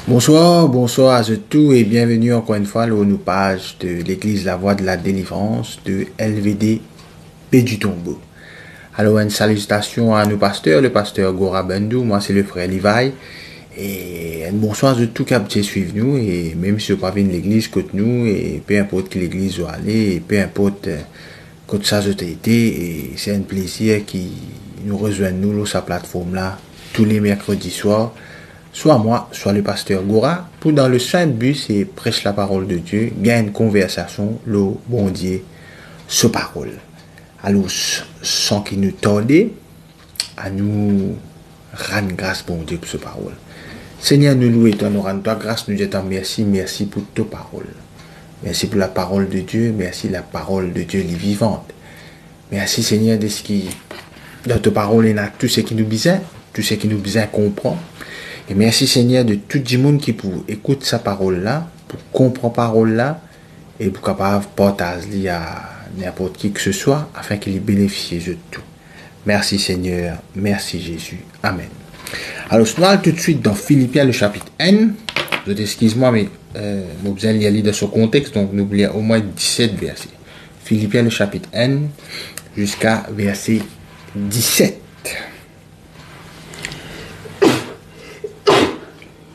Bonsoir, bonsoir à tous et bienvenue encore une fois sur nos pages de l'église La Voix de la Délivrance de LVD Paix du Tombeau. Alors une salutation à nos pasteurs, le pasteur Gora Bendou, moi c'est le frère Levi. Et un bonsoir à tous qui suivent nous et même si vous pas venir de l'église côté nous et peu importe que l'église soit allée et peu importe côté ça a été et c'est un plaisir qui nous rejoint nous sur sa plateforme là tous les mercredis soirs. Soit moi, soit le pasteur Gora, pour dans le saint but, c'est prêche la parole de Dieu, gagne une conversation, le bon Dieu, ce parole. Alors, sans qu'il nous torde, à nous rendre grâce, bon Dieu, pour ce parole. Seigneur, nous louons et nous rendons toi grâce, nous disons merci, merci pour ta parole. Merci pour la parole de Dieu, merci la parole de Dieu, les vivante. Merci Seigneur, de ce qui, dans ta parole, il y a tout ce qui nous besoin, tout ce qui nous besoin comprend. Et merci Seigneur de tout le monde qui pour écouter sa parole là, pour comprendre sa parole là, et pour capable partager à n'importe qui que ce soit, afin qu'il bénéficie de tout. Merci Seigneur, merci Jésus. Amen. Alors, nous allons tout de suite dans Philippiens le chapitre N. Excuse-moi, mais nous allons lire dans ce contexte, donc nous allons au moins 17 versets. Philippiens le chapitre N jusqu'à verset 17.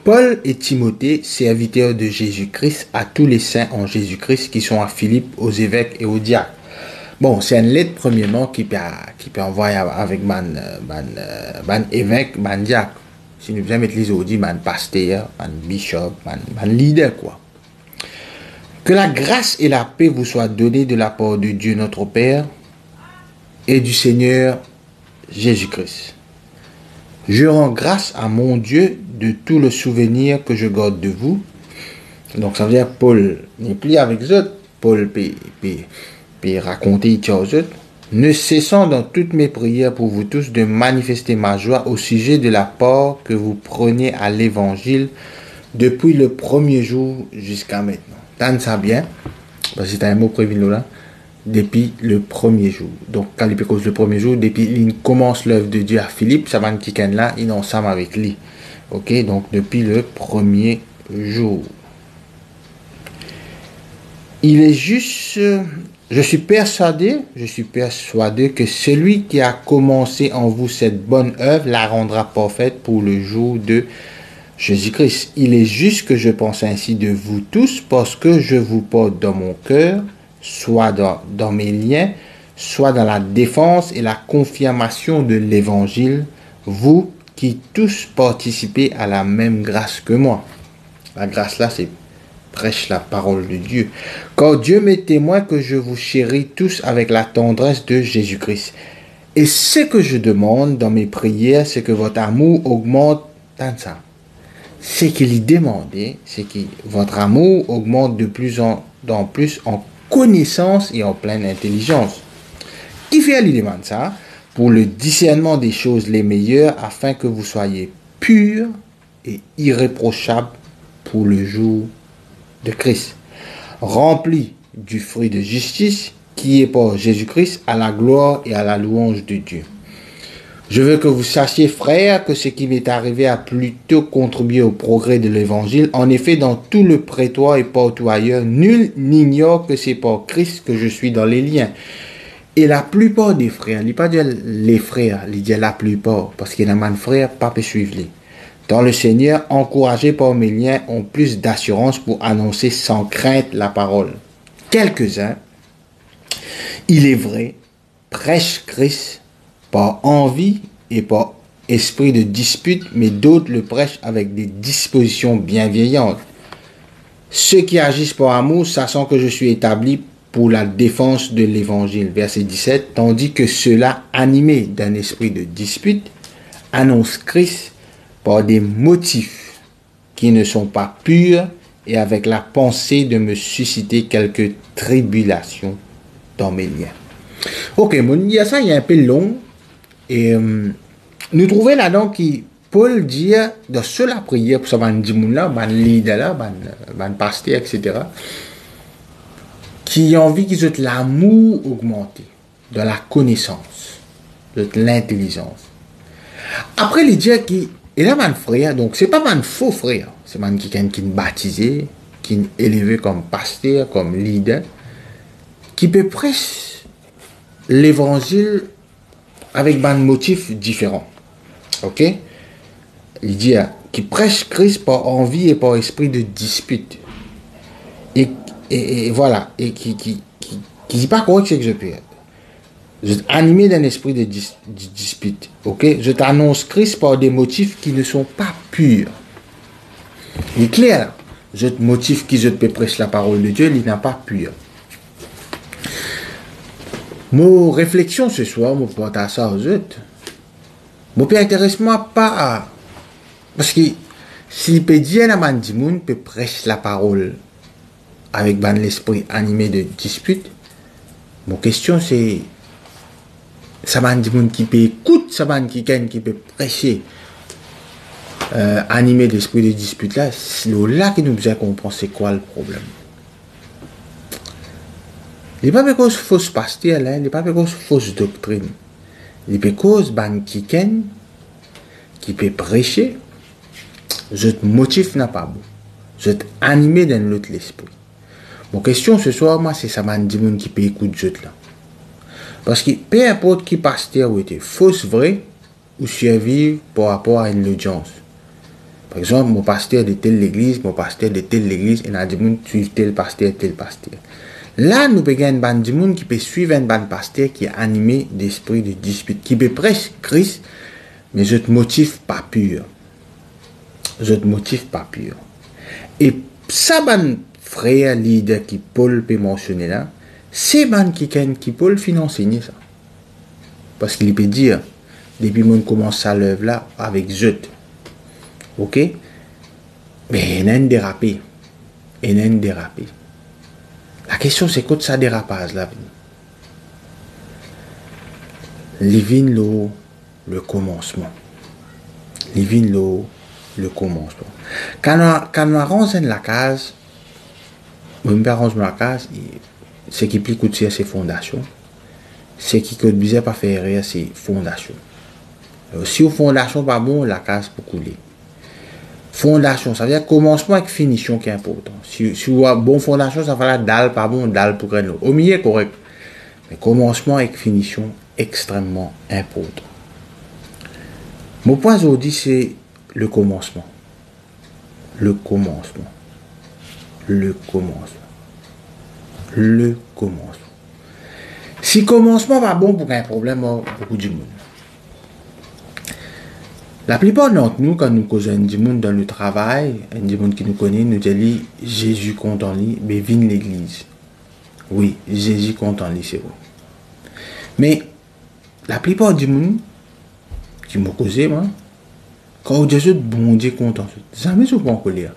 Paul et Timothée, serviteurs de Jésus-Christ, à tous les saints en Jésus-Christ qui sont à Philippe, aux évêques et aux diacres. Bon, c'est une lettre premièrement qui peut envoyer avec man évêque, man diacre. Si nous jamais les audits, man pasteur, man bishop, man leader quoi. Que la grâce et la paix vous soient données de la part de Dieu notre Père et du Seigneur Jésus-Christ. Je rends grâce à mon Dieu de tout le souvenir que je garde de vous. Donc ça veut dire Paul n'est plus avec eux. Paul peut raconter aux autres. Ne cessant dans toutes mes prières pour vous tous de manifester ma joie au sujet de la part que vous prenez à l'évangile depuis le premier jour jusqu'à maintenant. T'en sais bien, parce que c'est un mot prévu là. Depuis le premier jour. Donc, quand il cause le premier jour, depuis il commence l'œuvre de Dieu à Philippe, ça va qui là, il est ensemble avec lui. Ok, donc depuis le premier jour. Il est juste, je suis persuadé que celui qui a commencé en vous cette bonne œuvre la rendra parfaite pour le jour de Jésus-Christ. Il est juste que je pense ainsi de vous tous parce que je vous porte dans mon cœur, soit dans mes liens, soit dans la défense et la confirmation de l'évangile, vous qui tous participez à la même grâce que moi. La grâce là, c'est prêche la parole de Dieu. Car Dieu m'est témoin que je vous chéris tous avec la tendresse de Jésus-Christ. Et ce que je demande dans mes prières, c'est que votre amour augmente tant ça. Ce qu'il y demandait, c'est que votre amour augmente de plus en plus en connaissance et en pleine intelligence. Il fait lui demande ça pour le discernement des choses les meilleures afin que vous soyez purs et irréprochables pour le jour de Christ, remplis du fruit de justice qui est par Jésus-Christ à la gloire et à la louange de Dieu. Je veux que vous sachiez, frères, que ce qui m'est arrivé a plutôt contribué au progrès de l'évangile. En effet, dans tout le prétoire et partout ailleurs, nul n'ignore que c'est par Christ que je suis dans les liens. Et la plupart des frères, il ne dit pas les frères, il dit la plupart, parce qu'il y a un frère, pas peut suivre les. Dans le Seigneur, encouragés par mes liens, ont plus d'assurance pour annoncer sans crainte la parole. Quelques-uns, il est vrai, prêchent Christ par envie et par esprit de dispute, mais d'autres le prêchent avec des dispositions bienveillantes. Ceux qui agissent par amour, sachant que je suis établi pour la défense de l'évangile. Verset 17, tandis que ceux-là, animés d'un esprit de dispute, annoncent Christ par des motifs qui ne sont pas purs et avec la pensée de me susciter quelques tribulations dans mes liens. Ok, mon dia ça, il est un peu long. Et nous trouvons là-dedans qui Paul dit dans la prière pour ça, ban là, ban leader là, ban pasteur, etc. Qui ont envie qu'ils aient l'amour augmenté, de la connaissance, de l'intelligence. Après, il dit qui et là, mon frère, donc c'est pas mon faux frère, c'est man qui est baptisé, qui est élevé comme pasteur, comme leader, qui peut prêcher l'évangile avec un motif différent. Ok? Il dit qui prêche Christ par envie et par esprit de dispute. Et voilà. Et qui dit pas quoi que je peux être. Je suis animé d'un esprit de dispute. Ok? Je t'annonce Christ par des motifs qui ne sont pas purs. Il est clair. Je te motive qui je te prêche la parole de Dieu, il n'est pas pur. Mon réflexion ce soir, mon porte à ça aux autres. Mon père intéresse-moi pas à. Parce que s'il peut dire à man di moun peut prêcher la parole avec ban l'esprit animé de dispute, mon question c'est ça man di moun qui peut écouter, ça man qui peut prêcher animé d'esprit de dispute là, c'est là que nous devons comprendre c'est quoi le problème. Il n'est pas parce que c'est fausse pasteur là, il n'est pas parce que c'est fausse doctrine. Il est parce que ban qui peut prêcher. Je te motive n'a pas beau. Je te animé dans l'autre l'esprit. Mon question ce soir, moi, c'est ça man di moun qui peut écouter je là. Parce que peu importe qui pasteur ou était fausse vrai ou survivre par rapport à une audience. Par exemple, mon pasteur de telle l'église, mon pasteur de telle l'église, et a dit moun suivre tel pasteur. Là, nous pouvons un ban di moun qui peut suivre un ban pasteur qui est animé d'esprit de dispute, qui peut prêcher Christ, mais je te motive pas pur. Je te motive pas pur. Et ça, ban frère leader qui Paul peut mentionner là, c'est ban qui Paul financer ça. Parce qu'il peut dire, depuis qu'on commence à l'œuvre là, avec je. Ok? Mais il y a un dérapé. La question c'est quoi ça dérapage là? Livin le commencement. Le commencement. Quand on arrange la case, on arrange la case, ce qui plique coûte ses fondations, ce qui coûte bizarre pas faire rire ses fondations. Alors, si aux fondations pas bon, la case peut couler. Fondation, ça veut dire commencement avec finition qui est important. Si vous avez bon fondation, ça va la dalle pas bon, dalle pour gagner. Au milieu correct. Mais commencement avec finition extrêmement important. Mon point aujourd'hui c'est le commencement. Le commencement. Si commencement pas bon pour un problème, beaucoup de monde. La plupart d'entre nous, quand nous causons du monde dans le travail, du monde qui nous connaît, nous disons Jésus compte en lui, mais vigne l'église. Oui, Jésus compte en lui, c'est vrai. Mais la plupart du monde qui m'a causé, moi, quand Jésus bon Dieu compte en lui, jamais je ne peux pas en colère.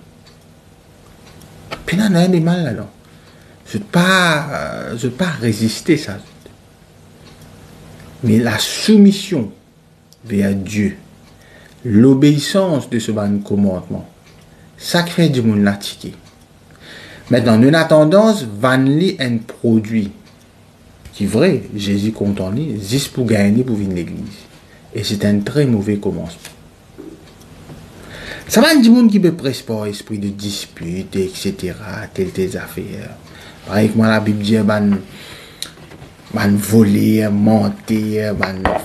Puis là, il y a des mal là-dedans. Je ne veux pas résister ça. Mais la soumission vers Dieu, l'obéissance de ce bon commandement, ça crée du monde natiqué. Maintenant, nous avons tendance à vendre un produit qui est vrai, Jésus compte en lui, juste pour gagner pour venir l'église. Et c'est un très mauvais commencement. Ça va du monde qui peut prêcher par esprit de dispute, etc., telles affaires. Par exemple, la Bible dit, voler, mentir,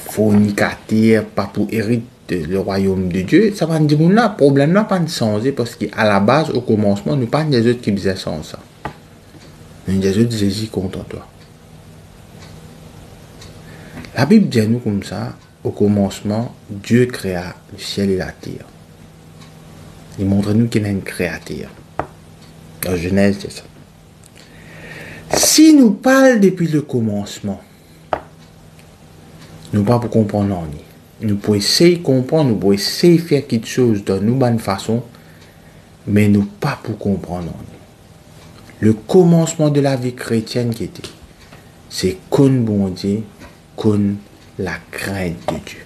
fornicateur, pas pour hériter le royaume de Dieu. Ça va dire là, problème là pas de changer parce qu'à la base, au commencement, nous pas des autres qui disaient sans ça. Nous des autres Jésus contre toi. La Bible dit à nous comme ça, au commencement, Dieu créa le ciel et la terre. Il montre nous qu'il y a un créateur. Dans Genèse, c'est ça. Si nous parlons depuis le commencement, nous pas pour comprendre en nous pouvons essayer de comprendre, nous pouvons essayer de faire quelque chose de nous bonne façon, mais nous pas pour comprendre en nous. Le commencement de la vie chrétienne qui était, c'est qu'on bon Dieu, qu'on la crainte de Dieu.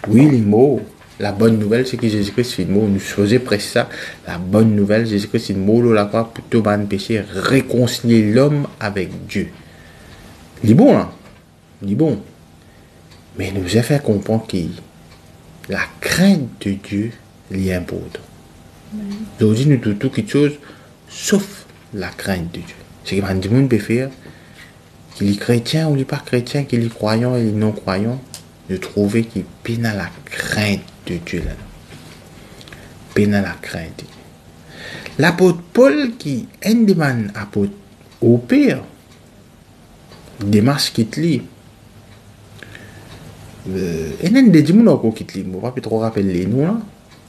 Oui, les mots. La bonne nouvelle, c'est que Jésus-Christ fait le mot, nous faisons presque ça. La bonne nouvelle, Jésus-Christ fait le mot, la croix, plutôt ban péché, réconcilier l'homme avec Dieu. Il est bon, hein? Il est bon. Mais il nous a fait comprendre que la crainte de Dieu l'y importe. Aujourd'hui, nous tout quelque chose, sauf la crainte de Dieu. C'est que du monde peut faire, qu'il est chrétien ou il n'est pas chrétien, qu'il est croyant et non croyant, de trouver qu'il peine à la crainte de Dieu là. Peine à la crainte de Dieu. L'apôtre Paul qui est un des apôtres au pire, démarche qui te lit. Il y a des gens qui te lit. Je ne vais pas trop rappeler les noms.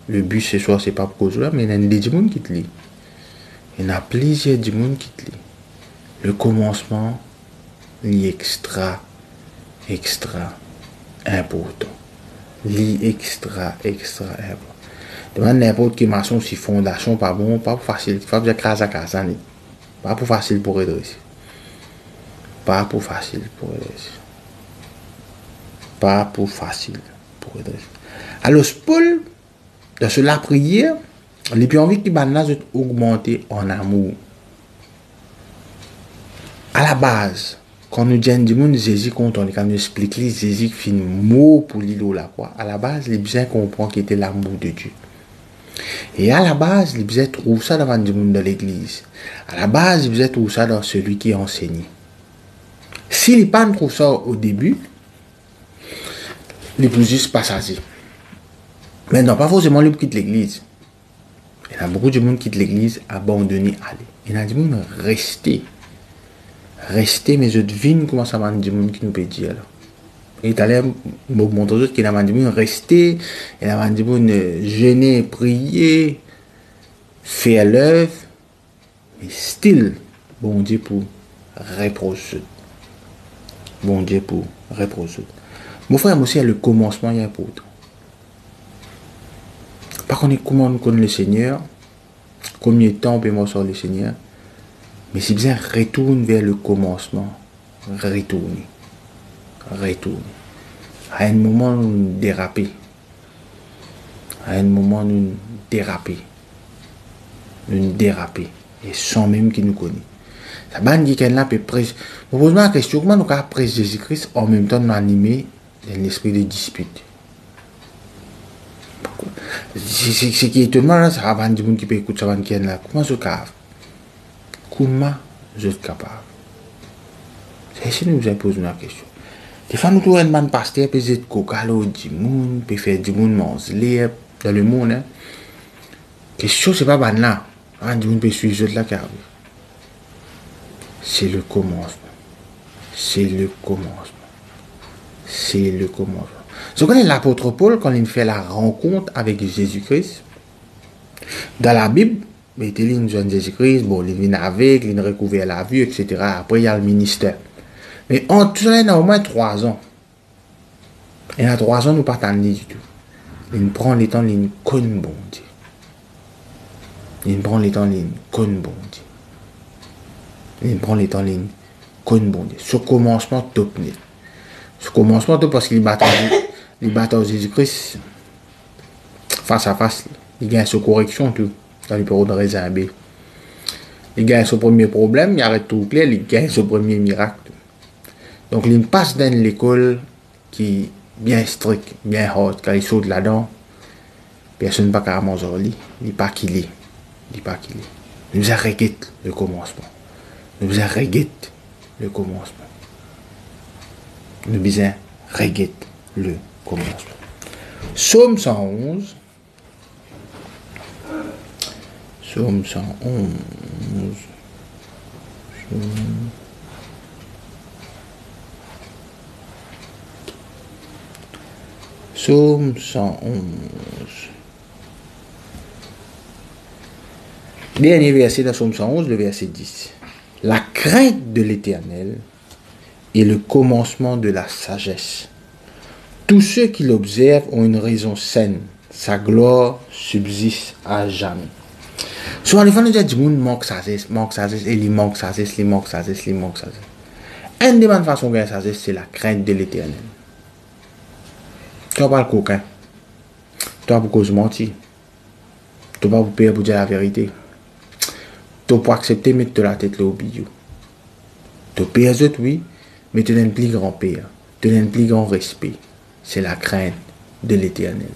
Le but c'est soit c'est pas pour cause là, mais il y a des gens qui te lit. Il y a plusieurs gens qui te lit. Le commencement est extra important. Extra important. Demande n'importe quelle maçon si fondation pas bon, pas facile. Il faut bien craser à casa. Pas pour facile pour redresser. Pas pour facile pour redresser. Pas pour facile pour redresser. Alors, Paul, dans la prière, il a plus envie qu'il va augmenter en amour. À la base, quand nous disons Jésus content, quand nous expliquons Jésus fait un mot pour l'îlot là quoi. À la base, il bien comprendre qu'il était l'amour de Dieu. Et à la base, il bien trouve ça dans le monde de l'église. À la base, il bien trouve ça dans celui qui enseigne. S'il ne trouve ça au début, il peut juste passager. Mais non, pas forcément lui qui quitte l'église. Il y a beaucoup de monde qui quitte l'église, abandonné, aller. Il y a des gens qui restent. Rester, mais je devine comment ça va du monde qui nous peut dire. Et tout à l'heure, je me montre qu'il y a des gens rester, il y a des gens jeûner, prier, faire l'œuvre, mais still, bon Dieu pour reprocher. Bon Dieu pour reprocher. Mon frère, moi aussi, le commencement est important. Par contre, comment on connaît le Seigneur, combien de temps on peut sur le Seigneur, mais c'est bien retourne vers le commencement. Retourne. À un moment, nous déraper. Nous déraper. Et sans même qu'il nous connaît. Ça banne qui là peut prêcher. Je pose la question, comment nous pouvons prêcher Jésus-Christ en même temps nous animer dans l'esprit de dispute. Ce qui est étonnant, ça va du monde qui peut écouter ça qui est là. Comment je capable? Comment je suis capable? C'est si nous posons la question. Des fois, nous trouvons un pasteur peut être cocalo du monde, peut faire du monde manger dans le monde. Hein. Question, c'est pas ban là. Du monde peut suivre là qui arrive. C'est le commencement. Je connais l'apôtre Paul quand il fait la rencontre avec Jésus-Christ. Dans la Bible, il était une jeune Jésus-Christ, bon, il vient avec, il recouvert la vue, etc. Après, il y a le ministère. Mais en tout ça, il y a au moins 3 ans. Et à 3 ans, nous ne pas attendre du tout. Il prend le temps, il connaît bon Dieu. Ce commencement top net. Ce commencement top parce qu'il bat Jésus-Christ face à face. Il gagne sa correction tout dans le période de réservé. Il gagne son premier problème, il arrête tout clair, il gagne son premier miracle. Donc il passe dans l'école qui est bien strict, bien hard. Quand il saute là-dedans, personne ne peut pas manger lui. Il n'est pas qu'il est. Nous arrêtons le commencement. Nous arrêtons le commencement. Psaume 111. Psaume 111. Dernier verset dans Psaume 111, le verset 10. La crainte de l'Éternel est le commencement de la sagesse. Tous ceux qui l'observent ont une raison saine. Sa gloire subsiste à jamais. Souvent, les gens nous disent que le monde manque sagesse, et il manque sagesse. Une des façons de gagner sagesse, c'est la crainte de l'Éternel. Tu n'as pas le coquin. Tu n'as pas cause mentir. Tu n'as pas pour payer pour dire la vérité. Tu peux accepter mettre la tête là au billot. Tu peux payer autres, oui, mais tu as un plus grand père. Tu as un plus grand respect. C'est la crainte de l'Éternel.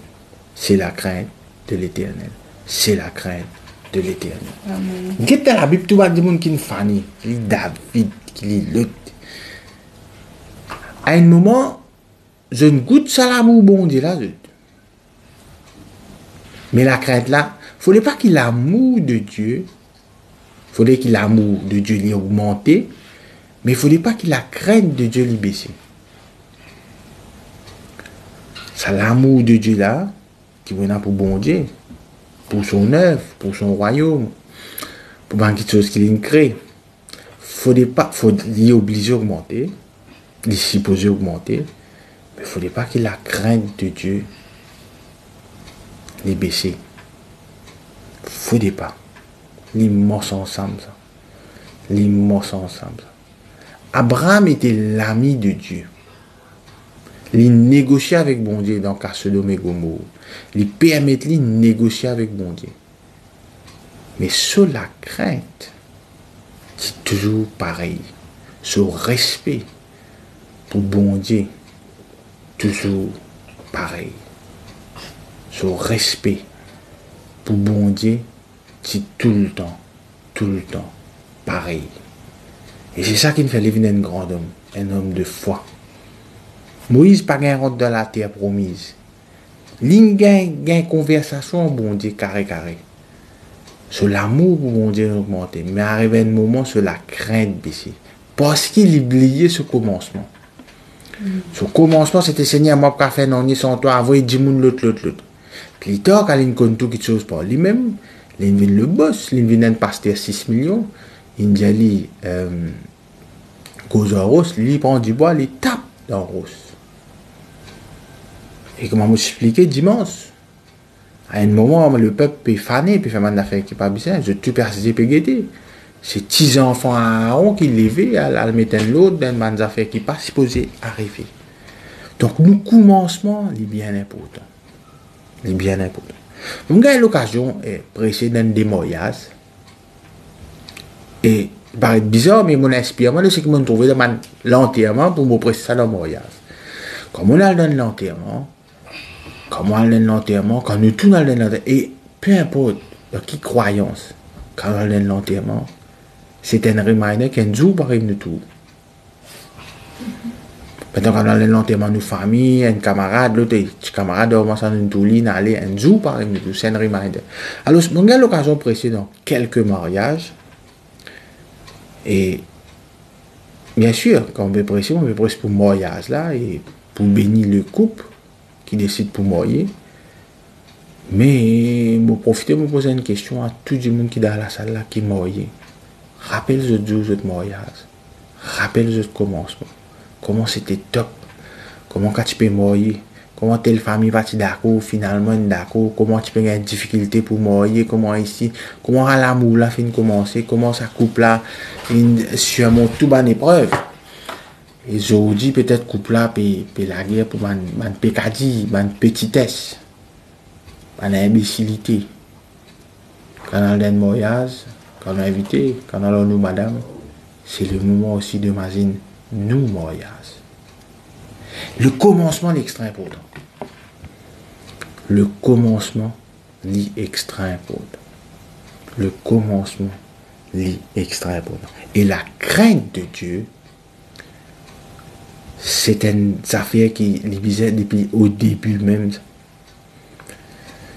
c'est la crainte de l'éternel. Amen. Qu'est-ce que la Bible, tout le monde qui est Fanny, qui lit David, qui lit Lot. À un moment, je ne goûte ça l'amour bon Dieu là. Mais la crainte là, il ne faudrait pas que l'amour de Dieu, il faudrait que l'amour de Dieu l'ait augmenté, mais il ne faudrait pas que la crainte de Dieu l'ait baissé. C'est l'amour de Dieu là, qui vient pour bon Dieu, pour son œuvre, pour son royaume, pour quelque chose qu'il a créé. Faudrait pas, il est obligé d'augmenter, il est supposé augmenter, mais il ne faudrait pas que la crainte de Dieu les baisser. Faudrait pas. Les morts ensemble, ça. Les morts ensemble, ça. Abraham était l'ami de Dieu. Il négociait avec bon Dieu dans Sodome et Gomorrhe. Il permettait de négocier avec bon Dieu. Mais sur la crainte, c'est toujours pareil. Sur respect pour bon Dieu, toujours pareil. Sur respect pour bon Dieu, c'est tout le temps pareil. Et c'est ça qui me fait devenir un grand homme, un homme de foi. Moïse pas gain rentre dans la terre promise. Il gain conversation bon Dieu carré. Sur l'amour pour bon Dieu augmenté, mais arrivé un moment sur la crainte baissée. Parce qu'il oubliait ce commencement. Ce commencement, c'était Seigneur, moi, pas faire non, ni sans toi, avoir 10 moun l'autre. Puis, quand il compte tout quelque chose par lui-même, il vient le boss, il vient un pasteur 6 millions, il dit, cause en rose, il prend du bois, il tape dans rose. Et comment m'expliquer dimanche? À un moment, le peuple peut faner, peut faire mal d'affaires qui n'est pas bien, je tue persisté, peut guetter. C'est 10 enfants à Aaron qui levaient, à le mettre l'autre dans des affaires qui n'est pas supposé arriver. Donc, le commencement, il est bien important. Il est bien important. Donc, j'ai eu l'occasion de prêcher dans des mariages. Et, ça paraît bizarre, mais mon inspiration, c'est que je me trouvais dans l'enterrement pour me prêcher ça dans le mariage. Comme on a dans l'enterrement, quand nous tous dans l'enterrement, et peu importe dans qui croyance, quand on est dans l'enterrement, c'est un reminder qu'un jour pareil de tout. Maintenant, quand on est dans l'enterrement, nos familles, un camarade, l'autre camarade, on va s'en touline, aller un jour pareil de tout, c'est un reminder. Alors, on a l'occasion de prêcher dans quelques mariages, et bien sûr, quand on veut prêcher pour le mariage là, et pour bénir le couple qui décide pour marier. Mais je profite de me poser une question à tout le monde qui est dans la salle là, qui est marié. Rappelle le jour de mariage. Rappelle le commencement. Comment c'était top. Comment quand tu peux marier. Comment telle famille va être d'accord, finalement d'accord. Comment tu peux avoir une difficulté pour marier. Comment ici. Comment l'amour là fin commencer. Comment ça couple là surmonte tout bonne épreuve. Et aujourd'hui, peut-être couple là, la guerre pour man pécadille, man petitesse, man imbécilité. Quand on a un mariage, quand on a invité, quand on a nous madame, c'est le moment aussi de imaginer nous mariage. Le commencement est extrêmement important. Le commencement est extrêmement important. Le commencement est extrêmement important. Et la crainte de Dieu, c'est une affaire qui est bizarre depuis au début même.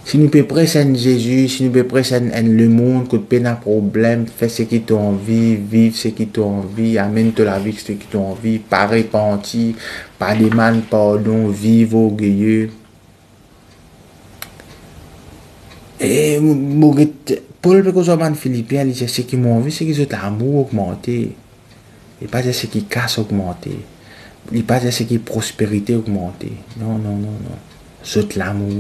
Si nous pouvons prêcher Jésus, si nous pouvons prêcher le monde, que tu as un problème, fais ce qui t'a envie, vive ce qui t'a envie, amène-toi la vie ce qui t'a envie, pas repenti, pas demande pardon, vive orgueilleux. Et Paul Pécosoman Philippien, il dit ce qui m'a envie, c'est que l'amour augmenté. Il ne pas dire ce qui casse augmenté. Il ne pas dire ce qui est prospérité augmentée. Non. Jette l'amour.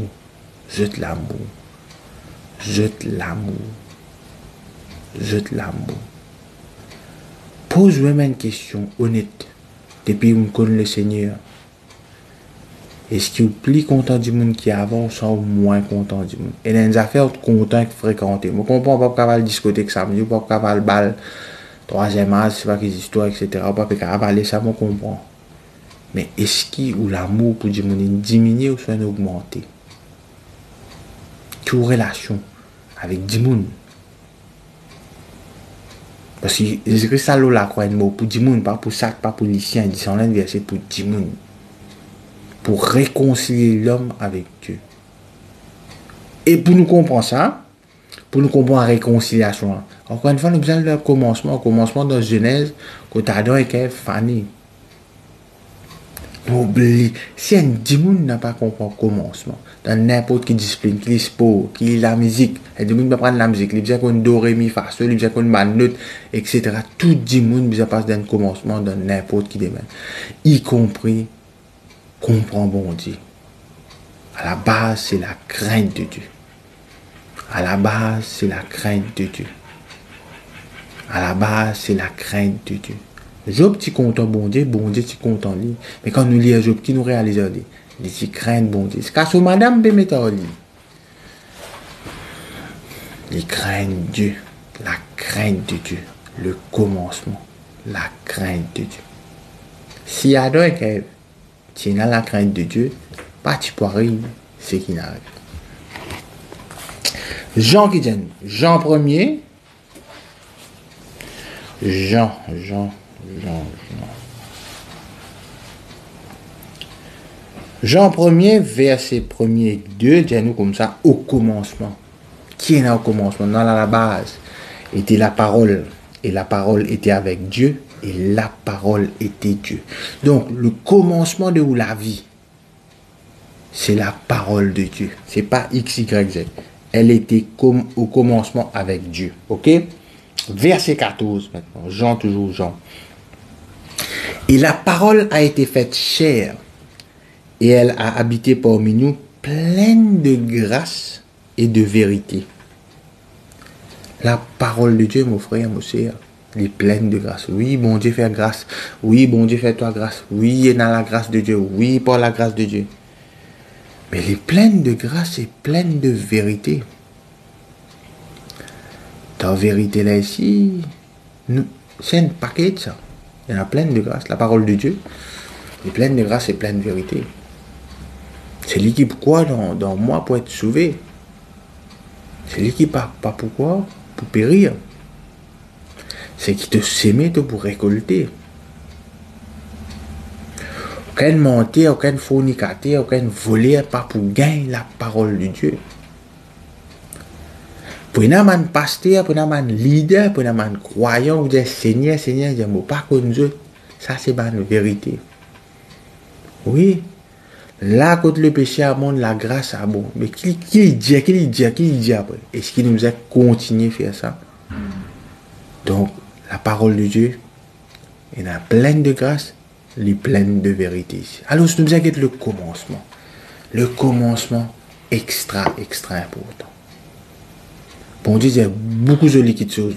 Pose-moi une question honnête. Depuis que vous connaissez le Seigneur. Est-ce que vous êtes plus content du monde qui est avant ou sont moins content du monde? Et dans les affaires, content que fréquenter. Je ne comprends pas pourquoi on va discothèque samedi, pourquoi on va le bal, troisième âge, je ne sais pas quelles histoires, etc. Pourquoi on va aller ça, je comprends. Mais est-ce que l'amour pour du monde est diminué ou soit augmenté? Toute relation avec 10 moun. Parce que Jésus-Christ, ça là, quoi, un mot pour 10 moun, pas pour ça, pas pour les siens. Il dit, c'est un verset pour 10 moun. Pour réconcilier l'homme avec Dieu. Et pour nous comprendre ça, pour nous comprendre la réconciliation, encore une fois, nous avons besoin de commencement dans Genèse, quand Adam et Ève fanny. Oublie, si un dimoun n'a pas compris le commencement, dans n'importe quelle discipline, qui est sport, qui est la musique, un dimoun va prendre la musique, il besoin qu'on do, ré, mi, fa, sol, il besoin qu'on manute, etc. Tout dimoun besoin passer d'un commencement dans n'importe quel domaine, y compris comprendre bon Dieu. À la base, c'est la crainte de Dieu. À la base, c'est la crainte de Dieu. À la base, c'est la crainte de Dieu. Job, tu content bon Dieu, tu content lui. Mais quand nous lisons Job, qui nous réalise lui, il dit crainte bon Dieu. C'est car sur madame peut mettre en lui. Il craint Dieu, la crainte de Dieu, le commencement, la crainte de Dieu. Si Adam et Ève tiennent la crainte de Dieu, pas tu peux arriver ce qui n'arrive. Jean qui dit, Jean 1er, Jean. Jean 1er, verset 1er 2, dit-nous comme ça, au commencement. Qui est là au commencement? Dans la base, était la parole. Et la parole était avec Dieu. Et la parole était Dieu. Donc, le commencement de la vie, c'est la parole de Dieu. C'est pas X, Y, Z. Elle était comme au commencement avec Dieu. Ok? Verset 14 maintenant. Jean, toujours Jean. Et la parole a été faite chair. Et elle a habité parmi nous, pleine de grâce et de vérité. La parole de Dieu, mon frère, mon sœur, elle est pleine de grâce. Oui, bon Dieu fait grâce. Oui, bon Dieu fait toi grâce. Oui, il est dans la grâce de Dieu. Oui, par la grâce de Dieu. Mais elle est pleine de grâce et pleine de vérité. Dans vérité là ici, c'est un paquet de ça. Il y en a pleine de grâce. La parole de Dieu est pleine de grâce et pleine de vérité. C'est lui qui pourquoi dans moi pour être sauvé. C'est lui qui pas pourquoi pour périr. C'est qui te s'aimer pour récolter. Aucun menteur, aucun fornicateur, aucun voleur, pas pour gagner la parole de Dieu. Pour un man pasteur, pour un man leader, pour un man croyant, vous dites Seigneur, Seigneur, je ne pas comme nous. Ça c'est la vérité. Oui. Là, contre le péché à monde, la grâce à bon. Mais qui dit après? Est-ce qu'il nous a continué à faire ça? Donc, la parole de Dieu, elle est pleine de grâce, elle est pleine de vérité. Alors, nous inquiète le commencement. Le commencement extra important. Bon Dieu, il y a beaucoup de jolies choses.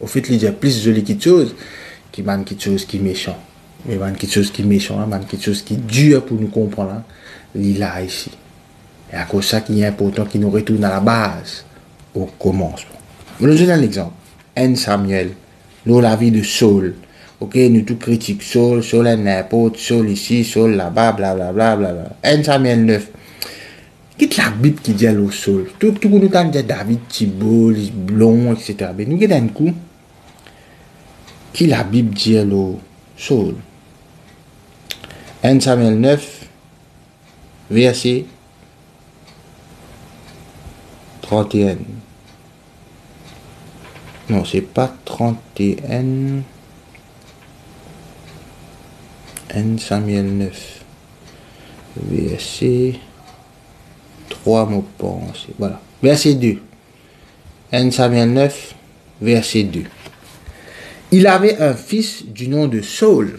Au fait, il y a plus de jolies choses qui manquent quelque chose qui est méchant. Mais il y a quelque chose qui est méchant, il y a quelque chose qui est dur pour nous comprendre. Il est là ici. Et à cause de ça, qui est important, qui nous retourne à la base, au commencement. Je vous donne un exemple. 1 Samuel, nous la vie de Saul. Ok, nous tout critiquons Saul, Saul est n'importe, Saul ici, Saul là-bas, blablabla. 1 Samuel 9. Quitte la Bible qui dit au Saul. Tout le monde nous dit David, Thibault, Blond, etc. Mais nous avons un coup. Qui la Bible dit au Saul? 1 Samuel 9, verset 31. Non, c'est pas 31. 1 Samuel 9, verset 3, me pense. Voilà. Verset 2. 1 Samuel 9, verset 2. Il avait un fils du nom de Saul.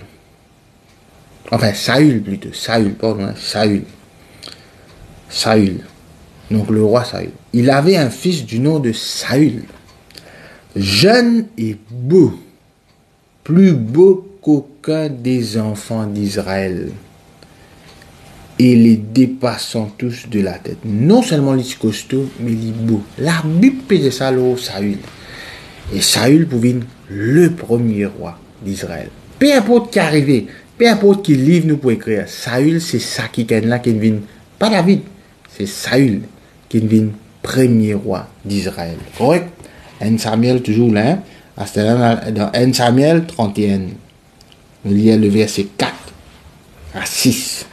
Enfin, Saül plutôt. Saül, pardon. Saül. Donc le roi Saül. Il avait un fils du nom de Saül. Jeune et beau. Plus beau qu'aucun des enfants d'Israël. Et les dépassant tous de la tête. Non seulement les costauds, mais les beaux. La Bible peut ça le Saül. Et Saül pouvait être le premier roi d'Israël. Peu importe qui arrive, peu importe qui livre nous pour écrire, Saül c'est ça qui est là qui vient, pas David, c'est Saül qui vient premier roi d'Israël. Correct? 1 Samuel, toujours là. Dans 1 Samuel 31. On lit le verset 4 à 6.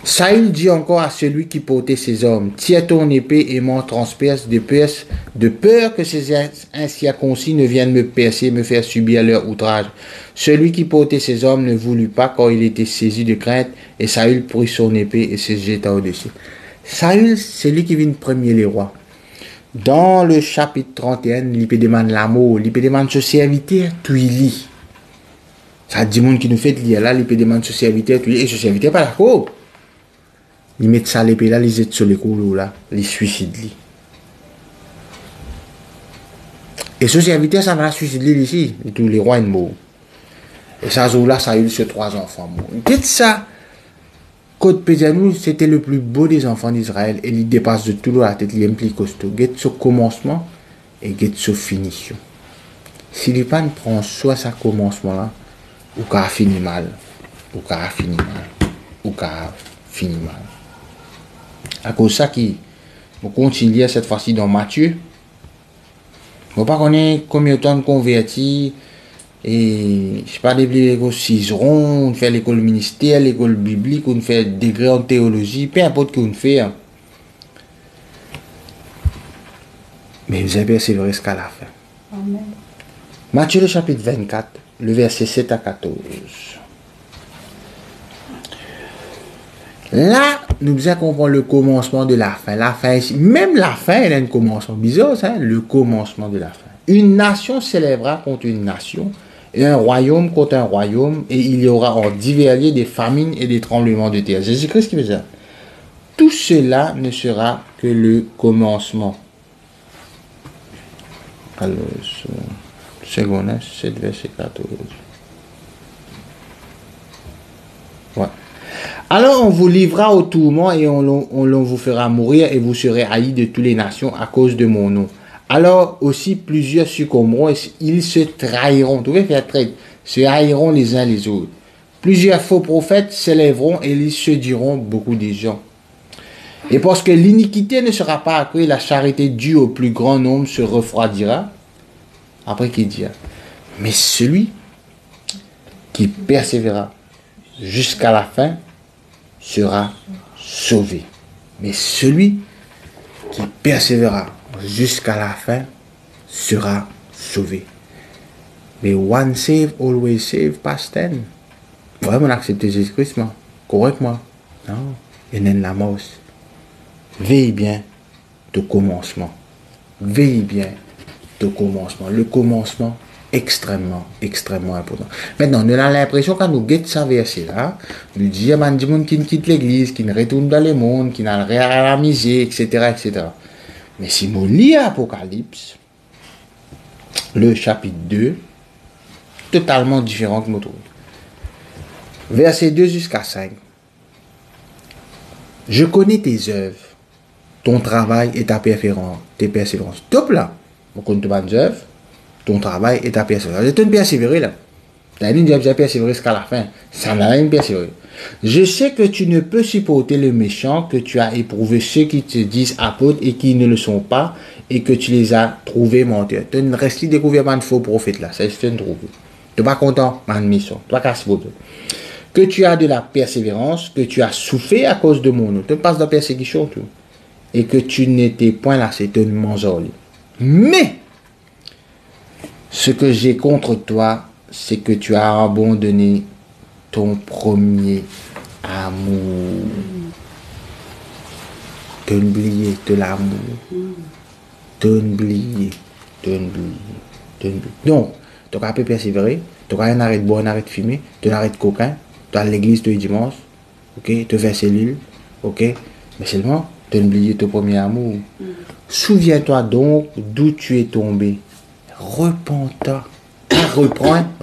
Saül dit encore à celui qui portait ses hommes, tiens ton épée et m'en transperce de peur que ces incirconcis ne viennent me percer, me faire subir leur outrage. Celui qui portait ses hommes ne voulut pas, car il était saisi de crainte, et Saül prit son épée et se jeta au-dessus. Saül, c'est lui qui vient premier les rois. Dans le chapitre 31, il peut demander l'amour, il peut demander ce serviteur, tout il lit. Ça dit monde qui nous fait lire là, il peut demander ce serviteur, tout il lit, et ce serviteur pas d'accord. Ils mettent ça l'épée là, ils jettent sur les couloirs là, ils suicident. Et ce serviteur, ça va suicider ici, et tous les rois sont morts. Et ça jour là, ça a eu ces 3 enfants morts. Dites ça, Côte Pédianou, c'était le plus beau des enfants d'Israël, et il dépasse de tout la tête, il est plus costaud. Get ce commencement et get ce finition. Si les pannes prend soit ça commencement là, ou qu'à finir mal, ou qu'à finir mal, ou qu'à finir mal. À cause de ça qui on continue cette fois-ci dans Matthieu. On ne pas connaître combien de temps de convertis et je sais pas des l'école Cizeron, on fait l'école ministère, l'école biblique, on fait des degrés en théologie, peu importe qu'on fait. Hein. Mais vous avez persévéré jusqu'à la fin. Amen. Matthieu le chapitre 24, le verset 7 à 14. Là, nous devons comprendre le commencement de la fin. La fin, même la fin, elle a un commencement bizarre, ça, le commencement de la fin. Une nation s'élèvera contre une nation, et un royaume contre un royaume, et il y aura en divers lieux des famines et des tremblements de terre. Jésus-Christ qui veut dire. Tout cela ne sera que le commencement. Alors, seconde, 7 verset 14. Ouais. Alors on vous livrera au tourment et on vous fera mourir et vous serez haïs de toutes les nations à cause de mon nom. Alors aussi plusieurs succomberont et ils se trahiront. Vous pouvez faire traite. Se haïront les uns les autres. Plusieurs faux prophètes s'élèveront et ils se diront beaucoup de gens. Et parce que l'iniquité ne sera pas accrue, la charité due au plus grand nombre se refroidira. Après qu'il dira, mais celui qui persévérera jusqu'à la fin sera sauvé. Mais celui qui persévérera jusqu'à la fin sera sauvé. Mais one save, always save, past ten. Vraiment accepter Jésus-Christ, correctement. Non, il y a la mort. Veille bien de commencement. Veille bien de commencement. Le commencement extrêmement, extrêmement important. Maintenant, on a l'impression quand nous guettons ça verset là, nous disons, il y a des gens qui quittent l'église, qui ne retournent dans le monde, qui n'ont rien à la misère, etc., etc. Mais si nous lisons Apocalypse, le chapitre 2, totalement différent que nous trouvons. Verset 2 jusqu'à 5. Je connais tes œuvres, ton travail et ta persévérance. Top là, on connaît tes œuvres, ton travail et ta persévérance. Tu as persévéré là. Tu as dit que tu as persévéré jusqu'à la fin. Ça n'a rien persévéré. Je sais que tu ne peux supporter le méchant, que tu as éprouvé ceux qui te disent apôtres et qui ne le sont pas, et que tu les as trouvés menteurs. Tu as resté découvert un faux prophète là. C'est ce que tu as trouvé. Tu n'es pas content, ma mission. Tu n'as pas que tu as de la persévérance, que tu as souffert à cause de mon nom. Tu passes de la persécution, tout. Et que tu n'étais point lassé, tu ne manges. Mais, ce que j'ai contre toi, c'est que tu as abandonné ton premier amour. Tu as oublié de l'amour. Tu as oublié. Donc, tu as pu persévérer, tu as un arrêt de boire, un arrêt de fumer, tu as un arrêt de cocaïne, tu as l'église tous les dimanches, ok, tu fais cellule, ok, mais seulement, tu as oublié ton premier amour. Souviens-toi donc d'où tu es tombé. Repens-toi.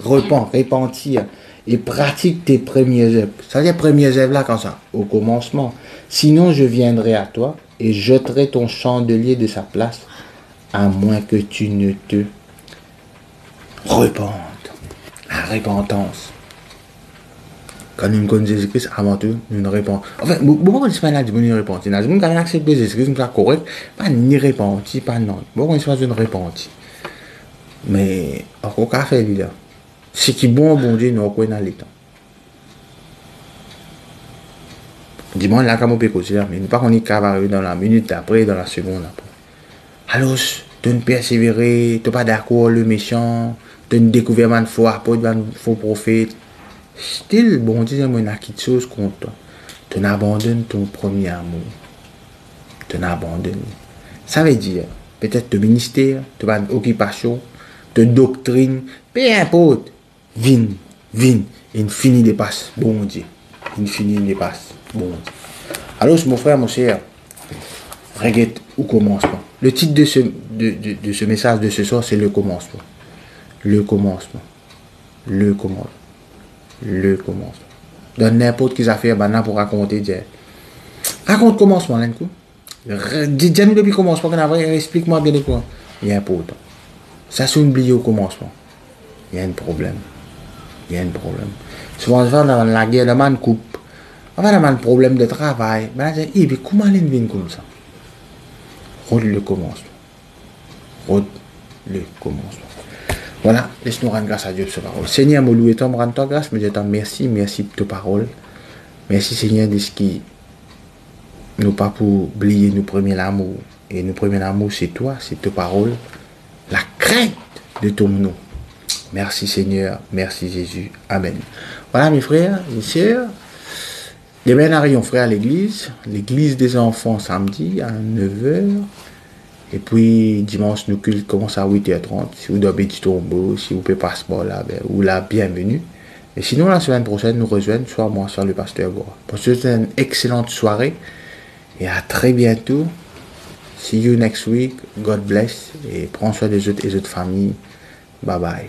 Repentir. Et pratique tes premières œuvres. Ça veut dire premières œuvres là, comme ça, au commencement. Sinon, je viendrai à toi et jeterai ton chandelier de sa place, à moins que tu ne te repentes. La repentance. Quand nous connaissons Jésus-Christ, avant tout, nous ne répondons. Enfin, beaucoup de gens disent nous répondons. Nous avons accepté Jésus-Christ, nous sommes corrects, pas ni répondre, pas non. Beaucoup de gens ne répondent. Mais, encore qu'à faire, là. Ce qui est bon, bon Dieu, nous reconnaissons dans l'état. Dis-moi, là, comme on peut causer, mais nous ne pas qu'on est arriver dans la minute d'après, dans la seconde après. Alors, tu ne persévérer, tu n'es pas d'accord, le méchant, tu ne découvres pas de foi, pas de faux prophète. Still, bon Dieu, moi, il y a quelque chose contre toi. Tu abandonnes ton premier amour. Tu abandonnes. Ça veut dire, peut-être ton ministère, ton occupation, ton doctrine, peu importe. Vin, il finit de passer, bon Dieu. Il finit de passer, bon Dieu. Alors, mon frère, mon cher, regarde au commencement. Le titre de ce message de ce soir, c'est le commencement. Le commencement. Le commencement. Le commencement. Dans n'importe quelle affaire, maintenant pour raconter, dire. Raconte le commencement, là, dis-nous depuis le commencement, explique-moi bien de quoi. Il y a un important. Ça, c'est oublié au commencement. Il y a un problème. Il y a un problème. Souvent, dans la guerre, le man coupe. On va avoir un problème de travail. Mais comment elle vient comme ça? Rôde le commencement. Rôde le commencement. Voilà, laisse-nous rendre grâce à Dieu pour sa parole. Seigneur, me loue et t'en rendre ta grâce, me dis merci, merci pour ta parole. Merci Seigneur de ce qui nous pas pour oublier nos premiers amours. Et nos premiers amours, c'est toi, c'est ta parole. La crainte de ton nom. Merci Seigneur, merci Jésus. Amen. Voilà mes frères, mes sœurs. Demain, nous frère à l'église des enfants samedi à 9h. Et puis dimanche, nous culte commence à 8h30. Si vous devez du tombeau, si vous pouvez passer par là, ben, ou la bienvenue. Et sinon, la semaine prochaine, nous rejoignons soit moi, soit le pasteur Gora. Pour ce c'est une excellente soirée. Et à très bientôt. See you next week. God bless. Et prends soin des autres familles. Bye bye.